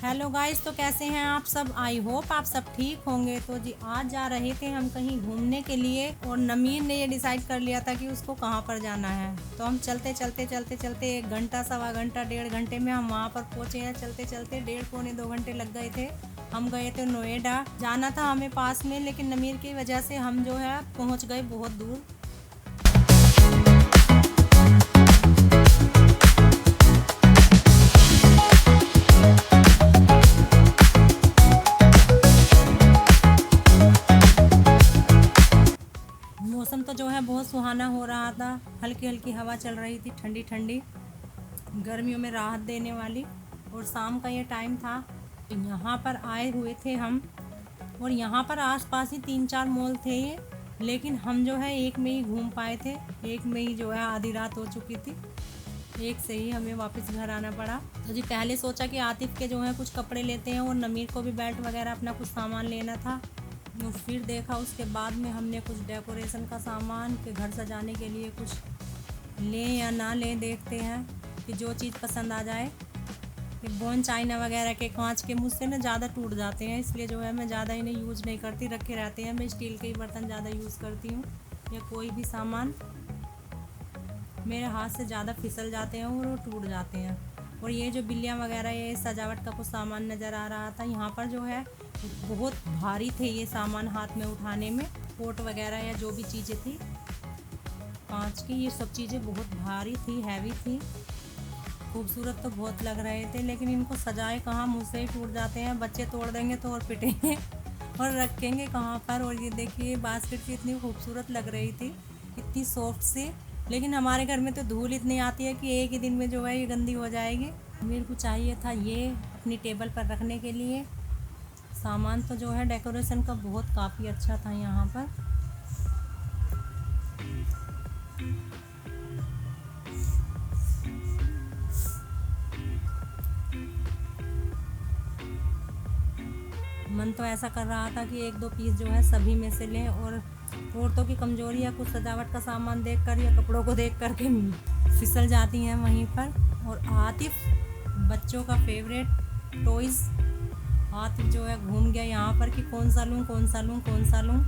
Hello guys, तो कैसे हैं आप सब। आई होप आप सब ठीक होंगे। तो जी आज जा रहे थे हम कहीं घूमने के लिए और नमीर ने ये डिसाइड कर लिया था कि उसको कहाँ पर जाना है। तो हम चलते चलते चलते चलते 1 घंटा सवा घंटा 1.5 घंटे में हम वहाँ पर पहुँचे हैं। चलते चलते 1.5 पौने 2 घंटे लग गए थे। हम गए थे नोएडा, जाना था हमें पास में, लेकिन नमीर की वजह से हम जो है पहुँच गए बहुत दूर। मौसम तो जो है बहुत सुहाना हो रहा था, हल्की हल्की हवा चल रही थी, ठंडी ठंडी, गर्मियों में राहत देने वाली। और शाम का ये टाइम था। तो यहाँ पर आए हुए थे हम, और यहाँ पर आसपास ही 3-4 मॉल थे ये, लेकिन हम जो है एक में ही घूम पाए थे। एक में ही जो है आधी रात हो चुकी थी, एक से ही हमें वापस घर आना पड़ा। तो जी पहले सोचा कि आतिफ के जो है कुछ कपड़े लेते हैं और नमीर को भी बेल्ट वगैरह अपना कुछ सामान लेना था। और फिर देखा उसके बाद में हमने कुछ डेकोरेशन का सामान के घर सजाने के लिए कुछ लें या ना लें, देखते हैं कि जो चीज़ पसंद आ जाए। ये बोन चाइना वगैरह के कांच के मुझसे ना ज़्यादा टूट जाते हैं, इसलिए जो है मैं ज़्यादा इन्हें यूज़ नहीं करती, रखे रहते हैं। मैं स्टील के ही बर्तन ज़्यादा यूज़ करती हूँ, या कोई भी सामान मेरे हाथ से ज़्यादा फिसल जाते हैं और वो टूट जाते हैं। और ये जो बिल्लियाँ वगैरह, ये सजावट का कुछ सामान नज़र आ रहा था। यहाँ पर जो है बहुत भारी थे ये सामान हाथ में उठाने में, पोट वगैरह या जो भी चीज़ें थी कांच की, ये सब चीज़ें बहुत भारी थी, हैवी थी। खूबसूरत तो बहुत लग रहे थे, लेकिन इनको सजाए कहाँ, मुँह से ही टूट जाते हैं। बच्चे तोड़ देंगे तो और पिटेंगे और रखेंगे कहाँ पर। और ये देखिए बास्केट की इतनी खूबसूरत लग रही थी, इतनी सॉफ्ट सी, लेकिन हमारे घर में तो धूल इतनी आती है कि एक ही दिन में जो है ये गंदी हो जाएगी। मेरे को चाहिए था ये अपनी टेबल पर रखने के लिए। सामान तो जो है डेकोरेशन का बहुत काफ़ी अच्छा था यहाँ पर। मन तो ऐसा कर रहा था कि 1-2 पीस जो है सभी में से लें, और औरतों की कमजोरी या कुछ सजावट का सामान देखकर या कपड़ों को देख कर के फिसल जाती हैं वहीं पर। और आतिफ बच्चों का फेवरेट टॉयज़, आतिफ जो है घूम गया यहाँ पर कि कौन सा लूँ कौन सा लूँ कौन सा लूँ।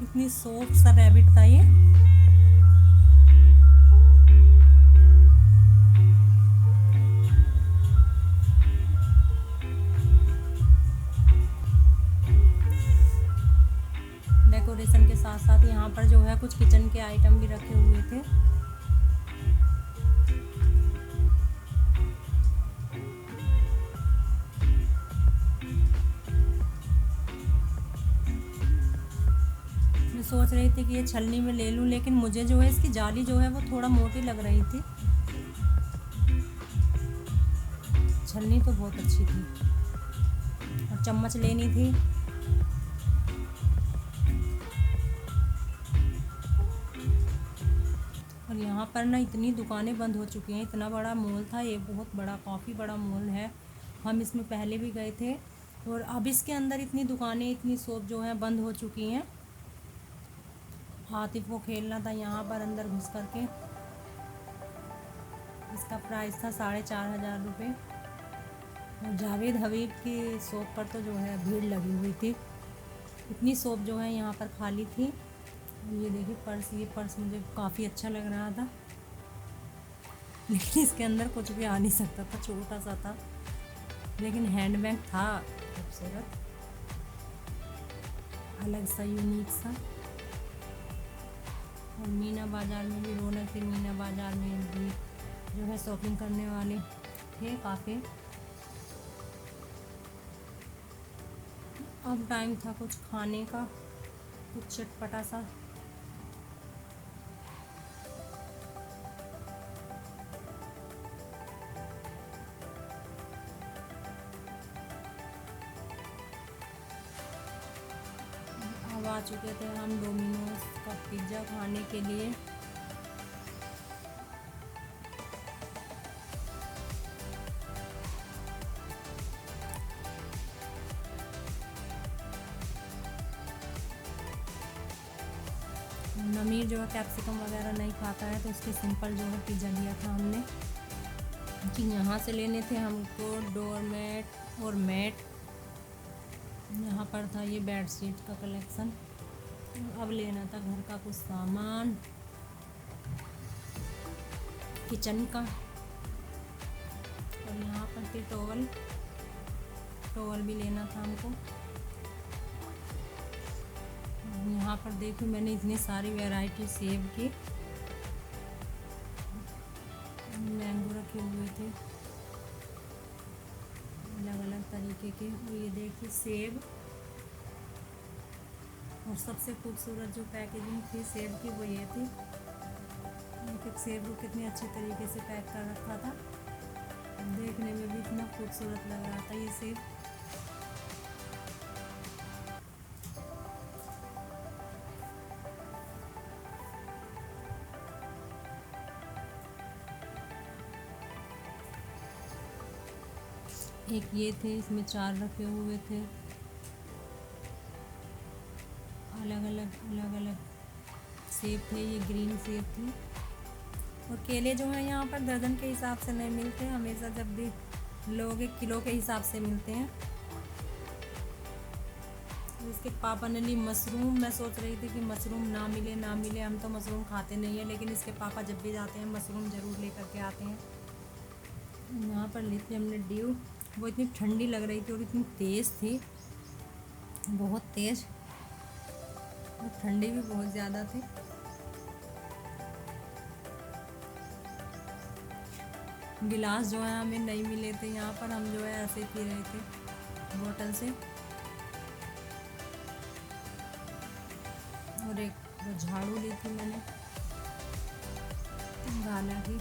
इतनी सॉफ्ट सा रैबिट था ये। डेकोरेशन के साथ साथ यहाँ पर जो है कुछ किचन के आइटम भी रखे हुए थे। मैं सोच रही थी कि ये छलनी में ले लूँ, लेकिन मुझे जो है इसकी जाली जो है वो थोड़ा मोटी लग रही थी। छलनी तो बहुत अच्छी थी, और चम्मच लेनी थी। और यहाँ पर ना इतनी दुकानें बंद हो चुकी हैं। इतना बड़ा मॉल था ये, बहुत बड़ा, काफ़ी बड़ा मॉल है। हम इसमें पहले भी गए थे, और अब इसके अंदर इतनी दुकानें, इतनी शॉप जो है बंद हो चुकी हैं। आतिफ को खेलना था यहाँ पर अंदर घुस करके। इसका प्राइस था 4,500 रुपये। और जावेद हबीब की शॉप पर तो जो है भीड़ लगी हुई थी, इतनी शॉप जो है यहाँ पर खाली थी। ये देखिए पर्स, ये पर्स मुझे काफ़ी अच्छा लग रहा था, लेकिन इसके अंदर कुछ भी आ नहीं सकता था, छोटा सा था, लेकिन हैंड बैग था खूबसूरत, अलग सा, यूनिक सा। और मीना बाज़ार में भी रौनक थी, मीना बाज़ार में भी जो है शॉपिंग करने वाले थे काफ़ी। अब टाइम था कुछ खाने का, कुछ चटपटा सा। अब आ चुके थे हम डोमिनोज का पिज़्ज़ा खाने के लिए। नमीर जो है कैप्सिकम वगैरह नहीं खाता है, तो उसके सिंपल जो है पिज़्ज़ा लिया था हमने। कि यहाँ से लेने थे हमको डोरमेट और मैट। यहाँ पर था ये बेडशीट का कलेक्शन। अब लेना था घर का कुछ सामान किचन का। और यहाँ पर थे टॉवल भी लेना था हमको। यहाँ पर देखो मैंने इतनी सारी वैरायटी सेब की, मैंगो रखे हुए थे अलग अलग तरीके के। और ये देखिए सेब, और सबसे खूबसूरत जो पैकेजिंग थी सेब की वो ये थी। एक सेब को कितने अच्छे तरीके से पैक कर रखा था, देखने में भी इतना खूबसूरत लग रहा था ये सेब। एक ये थे, इसमें 4 रखे हुए थे अलग अलग सेब थे। ये ग्रीन सेब थे। और केले जो हैं यहाँ पर दर्जन के हिसाब से नहीं मिलते, हमेशा जब भी लोगे किलो के हिसाब से मिलते हैं। इसके पापा ने ली मशरूम। मैं सोच रही थी कि मशरूम ना मिले, हम तो मशरूम खाते नहीं है, लेकिन इसके पापा जब भी जाते हैं मशरूम ज़रूर लेकर के आते हैं। यहाँ पर ली थी हमने ड्यू। वो इतनी ठंडी लग रही थी और इतनी तेज़ थी, बहुत तेज़, और ठंडी भी बहुत ज़्यादा थी। गिलास जो है हमें नहीं मिले थे यहाँ पर, हम जो है ऐसे पी रहे थे बोतल से। और एक वो झाड़ू ली थी मैंने गाना की।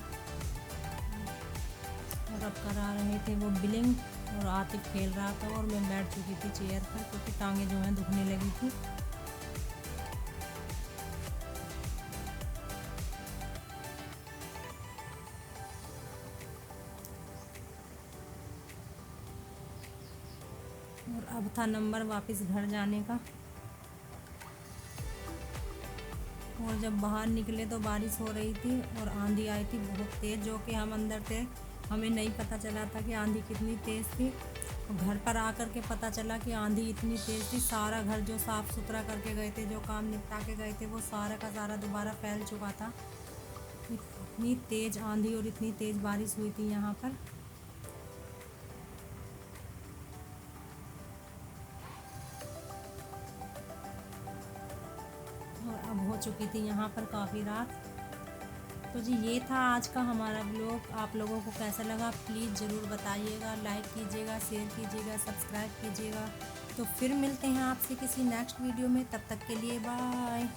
और अब करा रहे थे वो बिलिंग, और आतिफ खेल रहा था और मैं बैठ चुकी थी चेयर पर, क्योंकि टांगे जो हैं दुखने लगी थी। और अब था नंबर वापस घर जाने का। और जब बाहर निकले तो बारिश हो रही थी और आंधी आई थी बहुत तेज़, जो कि हम अंदर थे, हमें नहीं पता चला था कि आंधी कितनी तेज़ थी। और घर पर आकर के पता चला कि आंधी इतनी तेज़ थी, सारा घर जो साफ़ सुथरा करके गए थे, जो काम निपटा के गए थे, वो सारा का सारा दोबारा फैल चुका था। इतनी तेज़ आंधी और इतनी तेज़ बारिश हुई थी यहाँ पर। और अब हो चुकी थी यहाँ पर काफ़ी रात। तो जी ये था आज का हमारा व्लॉग। आप लोगों को कैसा लगा प्लीज़ ज़रूर बताइएगा, लाइक कीजिएगा, शेयर कीजिएगा, सब्सक्राइब कीजिएगा। तो फिर मिलते हैं आपसे किसी नेक्स्ट वीडियो में, तब तक के लिए बाय।